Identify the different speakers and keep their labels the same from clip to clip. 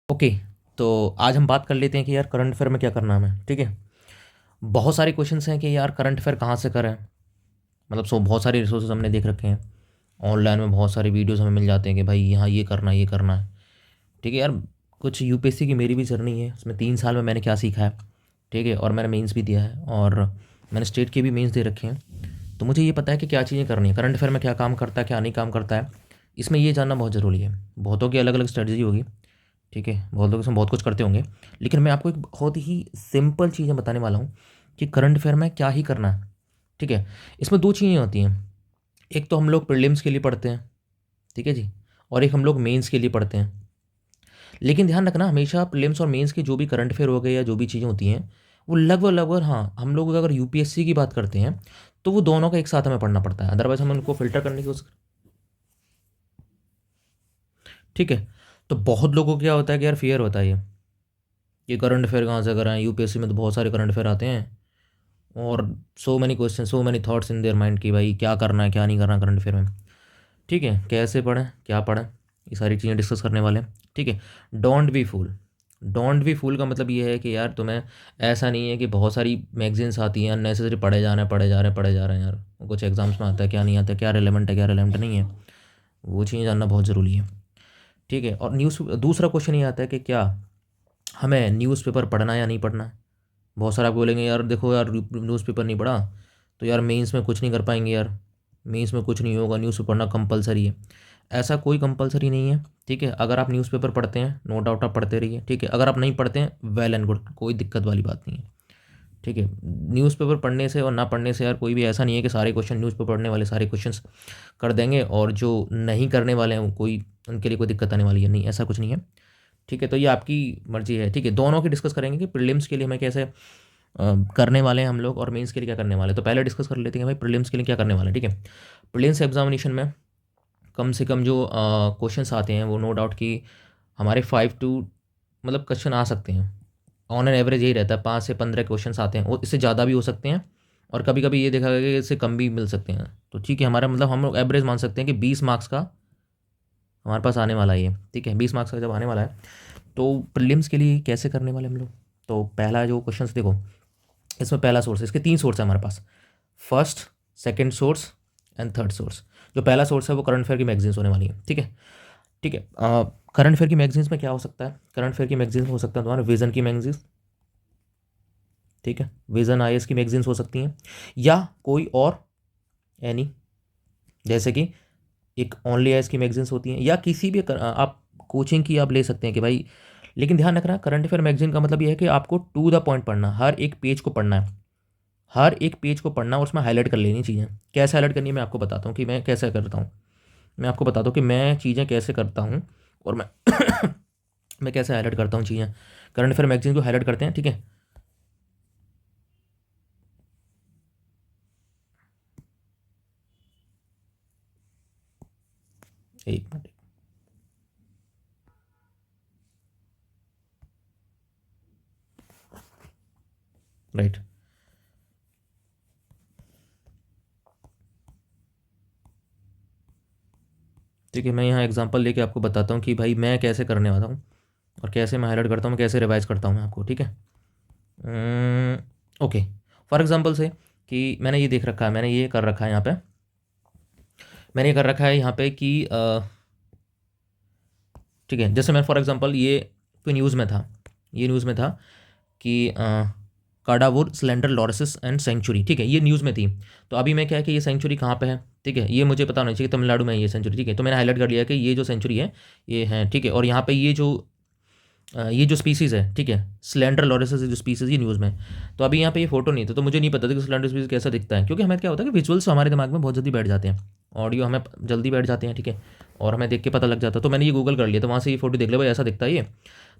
Speaker 1: Okay. तो आज हम बात कर लेते हैं कि यार करंट अफेयर में क्या करना है हमें। ठीक है। बहुत सारे क्वेश्चंस हैं कि यार करंट अफेयर कहाँ से करें। मतलब बहुत सारे रिसोर्सेज हमने देख रखे हैं। ऑनलाइन में बहुत सारे वीडियोस हमें मिल जाते हैं कि भाई यहाँ ये करना है, ये करना है। ठीक है यार। कुछ यूपीएससी की मेरी भी जर्नी है, उसमें 3 साल में मैंने क्या सीखा है। ठीक है। और मैंने मेंस भी दिया है और मैंने स्टेट के भी मेंस दे रखे हैं। तो मुझे ये पता है कि क्या चीज़ें करनी है, करंट अफेयर में क्या काम करता है, क्या नहीं काम करता है। इसमें ये जानना बहुत ज़रूरी है। बहुतों की अलग अलग स्ट्रेटजी होगी। ठीक है। बहुत लोग इसमें बहुत कुछ करते होंगे। लेकिन मैं आपको एक बहुत ही सिंपल चीज़ें बताने वाला हूँ कि करंट अफेयर में क्या ही करना है। ठीक है। इसमें दो चीज़ें होती हैं। एक तो हम लोग प्रीलिम्स के लिए पढ़ते हैं। ठीक है जी। और एक हम लोग मेंस के लिए पढ़ते हैं। लेकिन ध्यान रखना, हमेशा प्रीलिम्स और मेंस के जो भी करंट अफेयर हो गए या जो भी चीज़ें होती हैं वो लगभग लगभग, हाँ, हम लोग अगर यूपीएससी की बात करते हैं तो वो दोनों का एक साथ हमें पढ़ना पड़ता है, अदरवाइज हम उनको फिल्टर करने की कोशिश। ठीक है। तो बहुत लोगों को क्या होता है कि यार फियर होता है ये करंट अफेयर कहाँ से कराएं, यूपीएससी में तो बहुत सारे करंट अफेयर आते हैं और so many question, so many thoughts in their mind कि भाई क्या करना है क्या नहीं करना करंट अफेयर में। ठीक है। कैसे पढ़ें, क्या पढ़ें, ये सारी चीज़ें डिस्कस करने वाले हैं। ठीक है। Don't be fool. Don't be fool का मतलब ये है कि यार तुम्हें ऐसा नहीं है कि बहुत सारी मैगजीन्स आती हैं, अननेसेसरी पढ़े जा रहे हैं, पढ़े जा रहे हैं, पढ़े जा रहे हैं। यार कुछ एग्जाम्स में आता है, क्या नहीं आता है, क्या रिलेवेंट है, क्या रिलेवेंट नहीं है, वो चीज़ें जानना बहुत ज़रूरी है। ठीक है। और न्यूज़, दूसरा क्वेश्चन ये आता है कि क्या हमें न्यूज़पेपर पढ़ना है या नहीं पढ़ना है। बहुत सारे आपको बोलेंगे यार देखो यार, न्यूज़पेपर नहीं पढ़ा तो यार मेंस में कुछ नहीं कर पाएंगे, यार मेंस में कुछ नहीं होगा, न्यूज़पेपर पढ़ना कंपलसरी है। ऐसा कोई कंपलसरी नहीं है। ठीक है। अगर आप न्यूज़पेपर पढ़ते हैं, नो डाउट आप पढ़ते रहिए। ठीक है। अगर आप नहीं पढ़ते हैं, वेल एंड गुड, कोई दिक्कत वाली बात नहीं है। ठीक है। न्यूज़पेपर पढ़ने से और ना पढ़ने से यार कोई भी ऐसा नहीं है कि सारे क्वेश्चन न्यूज़पेपर पढ़ने वाले सारे क्वेश्चंस कर देंगे और जो नहीं करने वाले हैं कोई, उनके लिए कोई दिक्कत आने वाली है, नहीं, ऐसा कुछ नहीं है। ठीक है। तो ये आपकी मर्जी है। ठीक है। दोनों की डिस्कस करेंगे कि प्रीलिम्स के लिए हमें कैसे करने वाले हैं हम लोग और मेंस के लिए क्या करने वाले हैं। तो पहले डिस्कस कर लेते हैं भाई प्रीलिम्स के लिए क्या करने वाले हैं। ठीक है। प्रीलिम्स एग्जामिनेशन में कम से कम जो क्वेश्चंस आते हैं वो नो डाउट कि हमारे 5 टू, मतलब क्वेश्चन आ सकते हैं। ऑन एन एवरेज यही रहता है, 5 से 15 क्वेश्चन आते हैं, और इससे ज़्यादा भी हो सकते हैं और कभी कभी ये देखा गया कि इससे कम भी मिल सकते हैं। तो ठीक है, हमारा मतलब हम लोग एवरेज मान सकते हैं कि 20 मार्क्स का हमारे पास आने वाला है ये। ठीक है। 20 मार्क्स का जब आने वाला है तो प्रीलिम्स के लिए कैसे करने वाले हम लोग। तो पहला जो क्वेश्चन देखो, इसमें पहला सोर्स है, इसके 3 सोर्स है हमारे पास, first, second source and third source. जो पहला सोर्स है वो करंट अफेयर की मैगजीन्स होने वाली है। ठीक है। ठीक है। करंट अफेयर की मैगजीन्स में क्या हो सकता है, करंट अफेयर की मैगजीन्स में हो सकता है तुम्हारा विजन की मैगजीन्स। ठीक है। विजन आईएएस की मैगजीन्स हो सकती हैं या कोई और एनी, जैसे कि एक ओनली आईएएस की मैगजीन्स होती हैं या किसी भी आप कोचिंग की आप ले सकते हैं कि भाई। लेकिन ध्यान रखना, करंट अफेयर मैगजीन का मतलब ये है कि आपको टू द पॉइंट पढ़ना, हर एक पेज को पढ़ना है, हर एक पेज को पढ़ना और उसमें हाईलाइट कर लेनी चीज़ें। कैसे हाईलाइट करनी है मैं आपको बताता हूँ कि मैं कैसे करता हूँ। मैं आपको बताता हूँ कि मैं चीज़ें कैसे करता हूँ और मैं मैं कैसे हाईलाइट करता हूँ चीज़ें। करंट अफेयर मैगजीन को हाईलाइट करते हैं। ठीक है। एक मिनट। राइट। ठीक है। मैं यहाँ एग्जांपल लेके आपको बताता हूँ कि भाई मैं कैसे करने वाला हूँ और कैसे मैं हाईलाइट करता हूँ, मैं कैसे रिवाइज करता हूँ मैं आपको। ठीक है। ओके। फॉर एग्जांपल से कि मैंने ये देख रखा है, मैंने ये कर रखा है यहाँ पे, मैंने ये कर रखा है यहाँ पे कि ठीक है, जैसे मैं फॉर एग्जांपल ये कोई न्यूज़ में था, ये न्यूज़ में था कि काडावुर स्लेंडर लॉरेसिस एंड सेंचुरी। ठीक है। ये न्यूज़ में थी। तो अभी मैं क्या है कि ये सेंचुरी कहाँ पे है। ठीक है। ये मुझे पता होना चाहिए तमिलनाडु में है ये सेंचुरी। ठीक है। तो मैंने हाईलाइट कर लिया कि ये जो सेंचुरी है ये है। ठीक है। और यहाँ पे ये जो स्पीसीज़ है, ठीक है, स्लेंडर लॉरेसिस जो स्पीसीज़, ये न्यूज़ में। तो अभी यहाँ पे ये फोटो नहीं था तो मुझे नहीं पता था कि स्लेंडर स्पीसीज कैसा दिखता है, क्योंकि हमें क्या होता है कि विजुअल्स हमारे दिमाग में बहुत जल्दी बैठ जाते हैं, ऑडियो हमें जल्दी बैठ जाते हैं। ठीक है। और हमें देख के पता लग जाता है। तो मैंने ये गूगल कर लिया, तो वहाँ से ये फोटो देख लिया भाई ऐसा दिखता है ये।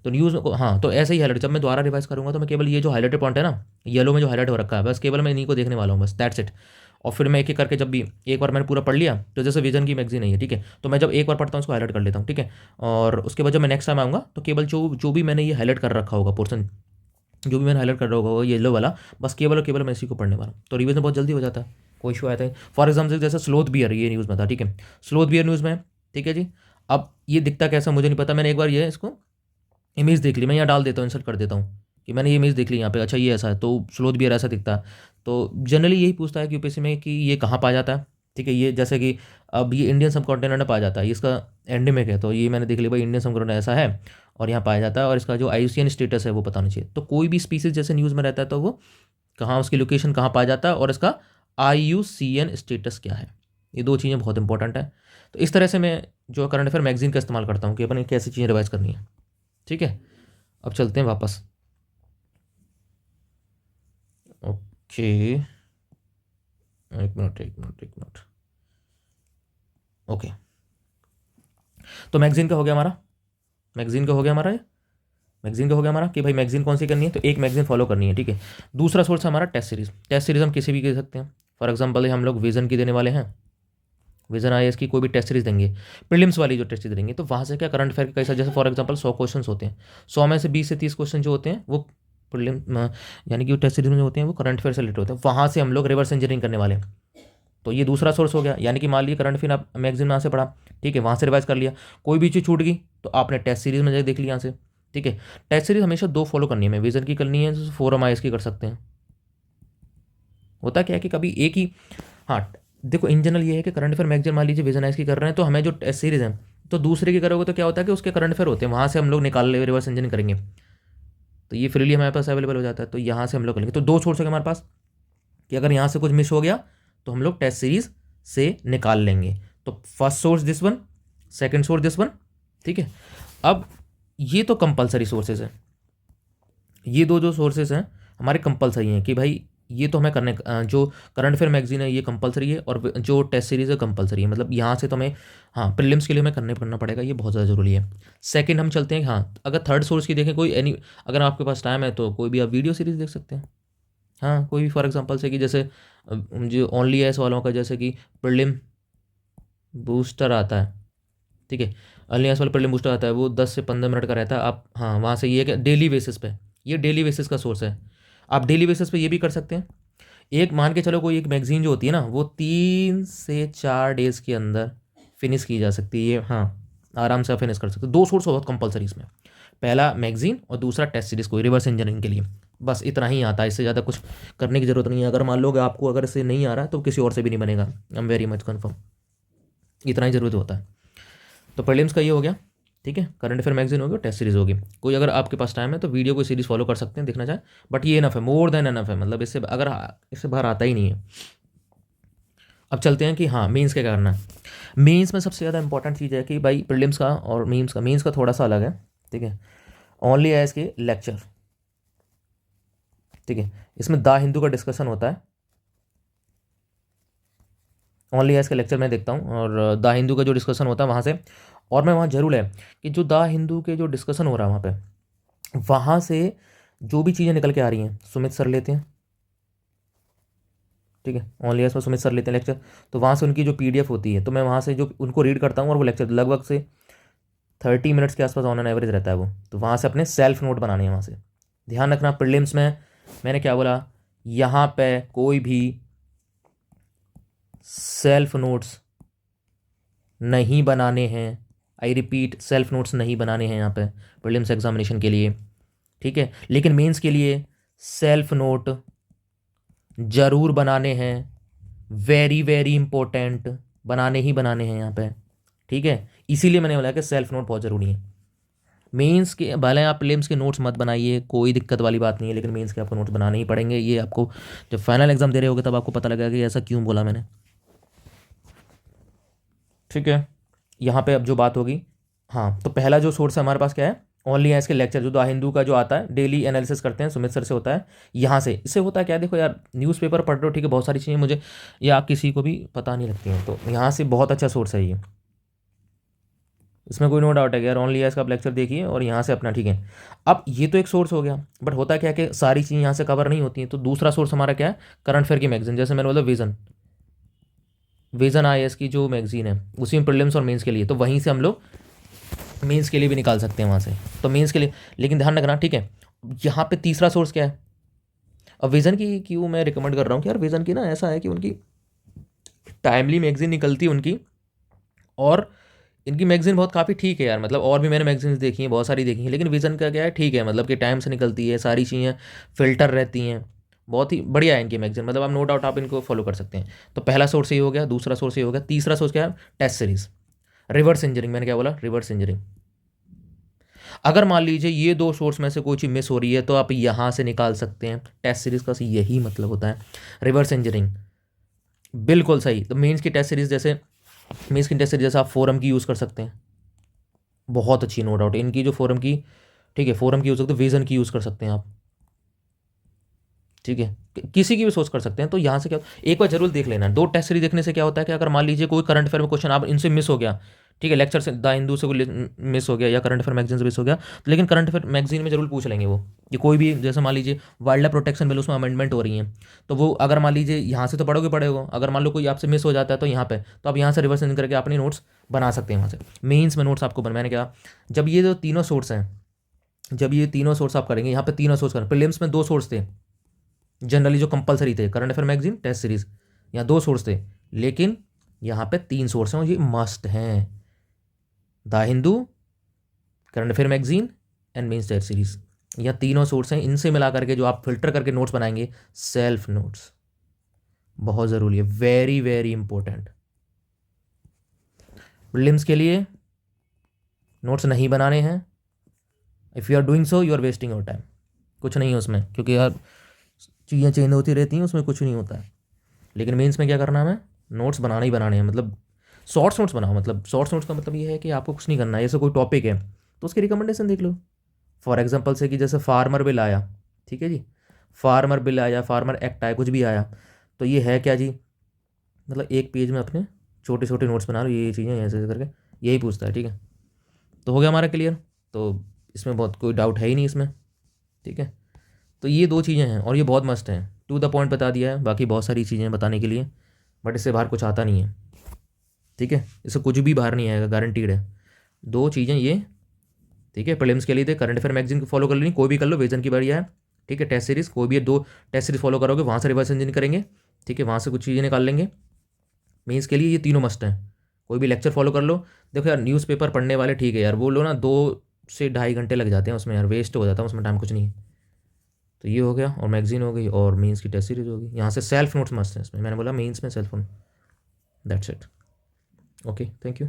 Speaker 1: तो न्यूज़ को, हाँ, तो ऐसे ही हाईलाइट, जब मैं दोबारा रिवाइज करूँगा तो मैं केवल ये जो हाईलाइटेड पॉइंट है ना, येलो में जो हाईलाइट हो रखा है, बस केवल मैं इन्हीं को देखने वाला हूँ, बस दैट्स इट। और फिर मैं एक एक करके, जब भी एक बार मैंने पूरा पढ़ लिया, तो जैसे विजन की मैगजीन है ये, ठीक है, तो मैं जब एक बार पढ़ता हूँ उसको हाईलाइट कर लेता हूँ। ठीक है। और उसके बाद जब मैं नेक्स्ट टाइम आऊँगा तो केवल जो जो भी मैंने ये हाईलाइट कर रखा होगा पोर्सन, जो भी मैंने हाईलाइट कर रखा होगा येलो वाला, बस केवल और केवल मैं इसी को पढ़ने वाला हूँ। तो रिवीजन बहुत जल्दी हो जाता है, कोई इशू आता है। फॉर एग्जाम्पल जैसे स्लोथ बियर, ये न्यूज़ में था। ठीक है। स्लोथ बियर न्यूज़ में है। ठीक है जी। अब ये दिखता कैसा मुझे नहीं पता, मैंने एक बार ये इसको इमेज देख ली, मैं यहाँ डाल देता हूँ, इंसर्ट कर देता हूँ कि मैंने ये इमेज देख ली यहाँ पे, अच्छा ये ऐसा है, तो स्लोथ बियर ऐसा दिखता है। तो जनरली यही पूछता है कि यूपीएससी में कि ये कहाँ पाया जाता है, ठीक है। ये जैसे कि अब ये इंडियन सब कॉन्टिनेंट में पाया जाता है, इसका एंडेमिक है, तो ये मैंने देख लिया भाई इंडियन सब कॉन्टिनेंट ऐसा है और यहाँ पाया जाता है, और इसका जो आईयूसीएन स्टेटस है वो पता होना चाहिए। तो कोई भी स्पीसीज जैसे न्यूज़ में रहता है तो वो कहाँ, उसकी लोकेशन कहाँ पाया जाता है और इसका आईयूसीएन स्टेटस क्या है, ये दो चीज़ें बहुत इंपॉर्टेंट है। तो इस तरह से मैं जो करंट अफेयर मैगजीन का इस्तेमाल करता हूँ कि अपन कैसी चीज़ें रिवाइज करनी है, ठीक है। अब चलते हैं वापस। ओके, एक मिनट। ओके, तो मैगजीन का हो गया हमारा, ये मैगजीन का हो गया हमारा कि भाई मैगजीन कौन सी करनी है, तो एक मैगजीन फॉलो करनी है, ठीक है। दूसरा सोर्स है हमारा टेस्ट सीरीज। टेस्ट सीरीज हम किसी भी दे सकते हैं, फॉर एग्जांपल हम लोग विजन की देने वाले हैं, विजन आईएएस की कोई भी टेस्ट सीरीज देंगे, प्रीलिम्स वाली जो टेस्ट सीरीज देंगे, तो वहाँ से क्या करंट अफेयर का कैसा, जैसे फॉर एग्जांपल 100 क्वेश्चन होते हैं, 100 में से 20 से 30 क्वेश्चन जो होते हैं वो प्रीलिम यानी कि टेस्ट सीरीज में जो होते हैं वो करंट अफेयर से रिलेटेड होते हैं, वहाँ से हम लोग रिवर्स इंजीनियरिंग करने वाले हैं। तो ये दूसरा सोर्स हो गया, यानी कि मान लीजिए करंट अफेयर आप मैगजीन में यहाँ से पढ़ा, ठीक है, वहाँ से रिवाइज कर लिया, कोई भी चीज़ छूट गई तो आपने टेस्ट सीरीज में जाकर देख लिया यहाँ से, ठीक है। टेस्ट सीरीज हमेशा 2 फॉलो करनी है, हमें विजन की करनी है, फोरम आईएएस की कर सकते हैं। होता क्या है कि कभी एक ही, हाँ देखो इन जनरल ये है कि करंट अफेयर मैगजीन मान लीजिए विजन आईएएस की कर रहे हैं, तो हमें जो टेस्ट सीरीज है तो दूसरे की करोगे तो क्या होता है कि उसके करंट अफेयर होते हैं, वहाँ से हम लोग निकाल ले रिवर्स इंजीनियरिंग करेंगे, तो ये फ्रीली हमारे पास अवेलेबल हो जाता है, तो यहाँ से हम लोग करेंगे। तो 2 सोर्स है हमारे पास कि अगर यहाँ से कुछ मिस हो गया तो हम लोग टेस्ट सीरीज से निकाल लेंगे। तो first source this one, second source this one, ठीक है। अब ये तो कंपलसरी सोर्सेज हैं, ये दो जो सोर्सेज हैं हमारे कंपलसरी हैं कि भाई ये तो हमें करने, जो करंट अफेयर मैगजीन है ये कंपलसरी है, और जो टेस्ट सीरीज है कंपलसरी है, मतलब यहाँ से तो हमें, हाँ प्रीलिम्स के लिए हमें करना पड़ेगा, ये बहुत ज़्यादा जरूरी है। सेकंड हम चलते हैं, हाँ अगर थर्ड सोर्स की देखें कोई एनी, अगर आपके पास टाइम है तो कोई भी आप वीडियो सीरीज देख सकते हैं, हाँ कोई भी, फॉर एग्जांपल से कि जैसे जो ओनली एस वालों का जैसे कि प्रीलिम बूस्टर आता है, ठीक है, ओनली एस वाला प्रीलिम बूस्टर आता है, वो 10 से 15 मिनट का रहता है, आप हाँ वहाँ से ये कि डेली बेसिस पे, ये डेली बेसिस का सोर्स है, आप डेली बेसिस पे ये भी कर सकते हैं। एक मान के चलो कोई एक मैगजीन जो होती है ना वो 3 से 4 डेज़ के अंदर फिनिश की जा सकती है, ये हाँ आराम से आप फिनिश कर सकते हो। 2 सोर्स बहुत कंपलसरी इसमें, पहला मैगजीन और दूसरा टेस्ट सीरीज कोई रिवर्स इंजीनियरिंग के लिए, बस इतना ही आता है, इससे ज़्यादा कुछ करने की ज़रूरत नहीं है। अगर मान लो कि आपको अगर इससे नहीं आ रहा है तो किसी और से भी नहीं बनेगा, I am very much confirm, इतना ही ज़रूरत होता है। तो प्रीलिम्स का ये हो गया, ठीक है, करंट अफेयर मैगजीन होगी, टेस्ट सीरीज होगी। कोई अगर आपके पास टाइम है तो वीडियो कोई सीरीज फॉलो कर सकते हैं, देखना चाहे, बट ये इनफ है, मोर देन इनफ है, मतलब इससे अगर इससे बाहर आता ही नहीं है। अब चलते हैं कि हाँ मेंस क्या करना है। मेंस में सबसे ज़्यादा इंपॉर्टेंट चीज़ है कि भाई प्रीलिम्स का और मेंस का थोड़ा सा अलग है, ठीक है। ओनली एज के लेक्चर, ठीक है, इसमें द हिंदू का डिस्कशन होता है, ओनली एज के लेक्चर मैं देखता हूँ, और द हिंदू का जो डिस्कशन होता है वहाँ से, और मैं वहाँ जरूर है कि जो द हिंदू के जो डिस्कशन हो रहा है वहाँ पे, वहाँ से जो भी चीज़ें निकल के आ रही हैं सुमित सर लेते हैं, ठीक है, ओनली एस में सुमित सर लेते हैं लेक्चर, तो वहाँ से उनकी जो पीडीएफ होती है तो मैं वहाँ से जो उनको रीड करता हूँ, और वो लेक्चर लगभग से 30 मिनट्स के आसपास ऑन एन एवरेज रहता है वो, तो वहाँ से अपने सेल्फ नोट बनाने हैं। वहाँ से ध्यान रखना प्रीलिम्स में मैंने क्या बोला, यहाँ पे कोई भी सेल्फ नोट्स नहीं बनाने हैं, आई रिपीट सेल्फ नोट्स नहीं बनाने हैं यहाँ पे प्रीलिम्स एग्जामिनेशन के लिए, ठीक है। लेकिन मेंस के लिए सेल्फ नोट जरूर बनाने हैं, वेरी वेरी इंपॉर्टेंट, बनाने ही बनाने हैं यहाँ पे, ठीक है। इसीलिए मैंने बोला कि सेल्फ नोट बहुत ज़रूरी है। मेंस के भले आप प्रीलिम्स के नोट्स मत बनाइए, कोई दिक्कत वाली बात नहीं है, लेकिन मेंस के आपको नोट्स बनाने ही पड़ेंगे। ये आपको जब फाइनल एग्जाम दे रहे होगे तब आपको पता लगेगा कि ऐसा क्यों बोला मैंने, ठीक है। यहाँ पे अब जो बात होगी, हाँ तो पहला जो सोर्स है हमारे पास क्या है, ओनली है इसके लेक्चर, जो द हिंदू का जो आता है डेली एनालिसिस करते हैं सुमित सर से होता है। यहाँ से इससे होता है क्या, देखो यार न्यूज़पेपर पढ़ रहे हो, ठीक है, बहुत सारी चीज़ें मुझे या किसी को भी पता नहीं लगती हैं, तो यहाँ से बहुत अच्छा सोर्स है ये, इसमें कोई नो डाउट है कि यार ओनली है इसका आप लेक्चर देखिए और यहाँ से अपना, ठीक है। अब ये तो एक सोर्स हो गया, बट होता क्या है कि सारी चीज़ें यहाँ से कवर नहीं होती हैं, तो दूसरा सोर्स हमारा क्या है, करंट अफेयर की मैगजीन, जैसे मैंने बोला विजन आईएएस की जो मैगजीन है उसी में प्रीलिम्स और मेंस के लिए, तो वहीं से हम लोग मेंस के लिए भी निकाल सकते हैं वहाँ से, तो मेंस के लिए। लेकिन ध्यान रखना, ठीक है, यहाँ पे तीसरा सोर्स क्या है। अब विजन की क्यों मैं रिकमेंड कर रहा हूँ कि यार विजन की ना ऐसा है कि उनकी टाइमली मैगजीन निकलती है उनकी, और इनकी मैगज़ीन बहुत काफ़ी ठीक है यार, मतलब और भी मैंने मैगज़ीन्स देखी हैं, बहुत सारी देखी हैं, लेकिन विज़न का क्या है, ठीक है, मतलब कि टाइम से निकलती है, सारी चीज़ें फ़िल्टर रहती हैं, बहुत ही बढ़िया है इनकी मैगज़ीन, मतलब आप नो डाउट आप इनको फॉलो कर सकते हैं। तो पहला सोर्स ये हो गया, दूसरा सोर्स ये हो गया, तीसरा सोर्स क्या है, टेस्ट सीरीज़। रिवर्स इंजरिंग, मैंने क्या बोला, रिवर्स इंजरिंग। अगर मान लीजिए ये दो सोर्स में से कोई चीज़ मिस हो रही है तो आप यहाँ से निकाल सकते हैं, टेस्ट सीरीज़ का यही मतलब होता है, रिवर्स इंजरिंग। बिल्कुल सही। तो मेंस की टेस्ट सीरीज़ जैसे, मेंस की टेस्ट सीरीज जैसे आप फोरम की यूज़ कर सकते हैं, बहुत अच्छी, नो डाउट इनकी जो फोरम की, ठीक है, फोरम की यूज़ सकते हैं, विजन की यूज़ कर सकते हैं आप, ठीक है, किसी की भी सोच कर सकते हैं। तो यहाँ से क्या, एक बार जरूर देख लेना। दो टेस्ट सीरीज देखने से क्या होता है कि अगर मान लीजिए कोई करंट अफेयर में क्वेश्चन आप इनसे मिस हो गया, ठीक है, लेक्चर से द हिंदू से कोई मिस हो गया या करंट अफेयर मैगजीन से मिस हो गया, तो लेकिन करंट अफेयर मैगजीन में जरूर पूछ लेंगे वो, कि कोई भी, जैसे मान लीजिए वाइल्ड लाइफ प्रोटेक्शन बिल, उसमें अमेंडमेंट हो रही है, तो वो अगर मान लीजिए यहाँ से तो पढ़ोगे पढ़ेगा, अगर मान लो कोई आपसे मिस हो जाता है तो यहाँ पे, तो आप यहाँ से रिवर्स करके अपनी नोट्स बना सकते हैं वहाँ से। मेंस में नोट्स आपको मैंने क्या, जब ये जो तीनों सोर्स हैं, जब ये तीनों सोर्स आप करेंगे, यहाँ पे तीनों सोर्स करें, प्रीलिम्स में दो सोर्स थे जनरली जो कंपलसरी थे, current affair magazine, test series, यहाँ दो सोर्स थे, लेकिन यहाँ पे तीन सोर्स हैं और ये मस्ट हैं, the Hindu, current affair magazine and mains test series. यह तीनों सोर्स हैं, इनसे मिला करके जो आप फिल्टर करके नोट्स बनाएंगे, सेल्फ नोट्स, बहुत ज़रूरी है, वेरी वेरी इंपॉर्टेंट। प्रीलिम्स के लिए नोट्स नहीं बनाने हैं, if you are doing so you are wasting your time, कुछ नहीं है उसमें, क्योंकि यार चीज़ें चेंज होती रहती हैं, उसमें कुछ नहीं होता है। लेकिन मेंस में क्या करना है, हमें नोट्स बनाने ही बनाने हैं, मतलब शॉर्ट्स नोट्स बनाओ, मतलब शॉर्ट्स नोट्स का मतलब ये है कि आपको कुछ नहीं करना है, जैसे कोई टॉपिक है तो उसकी रिकमेंडेशन देख लो, फॉर एग्जांपल से कि जैसे फार्मर बिल आया, ठीक है जी, फार्मर बिल आया, फार्मर एक्ट आया, कुछ भी आया, तो ये है क्या जी, मतलब एक पेज में अपने छोटे छोटे नोट्स बना लो, ये चीज़ें ऐसे ऐसे करके, यही पूछता है, ठीक है। तो हो गया हमारा क्लियर, तो इसमें बहुत कोई डाउट है ही नहीं इसमें, ठीक है। तो ये दो चीज़ें हैं और ये बहुत मस्त हैं, टू द पॉइंट बता दिया है, बाकी बहुत सारी चीज़ें बताने के लिए, बट इससे बाहर कुछ आता नहीं है, ठीक है, इससे कुछ भी बाहर नहीं आएगा, गारंटीड है। दो चीज़ें ये, ठीक है, प्रीलिम्स के लिए थे, करंट अफेयर मैगजीन को फॉलो कर लेनी, कोई भी कर लो, विजन की बढ़िया है, ठीक है, टेस्ट सीरीज कोई भी दो टेस्ट सीरीज फॉलो करोगे, वहाँ से रिवर्स इंजन करेंगे, ठीक है, वहाँ से कुछ चीज़ें निकाल लेंगे। मेंस के लिए ये तीनों मस्ट हैं, कोई भी लेक्चर फॉलो कर लो। देखो यार, न्यूज़पेपर पढ़ने वाले ठीक है यार, वो लो ना 2 से ढाई घंटे लग जाते हैं उसमें यार, वेस्ट हो जाता है उसमें टाइम, कुछ नहीं है। तो ये हो गया, और मैगजीन हो गई, और मेंस की टेस्ट सीरीज होगी, यहाँ से सेल्फ नोट्स मस्ट हैं इसमें, मैंने बोला मेंस में self note, that's it. Okay, thank you.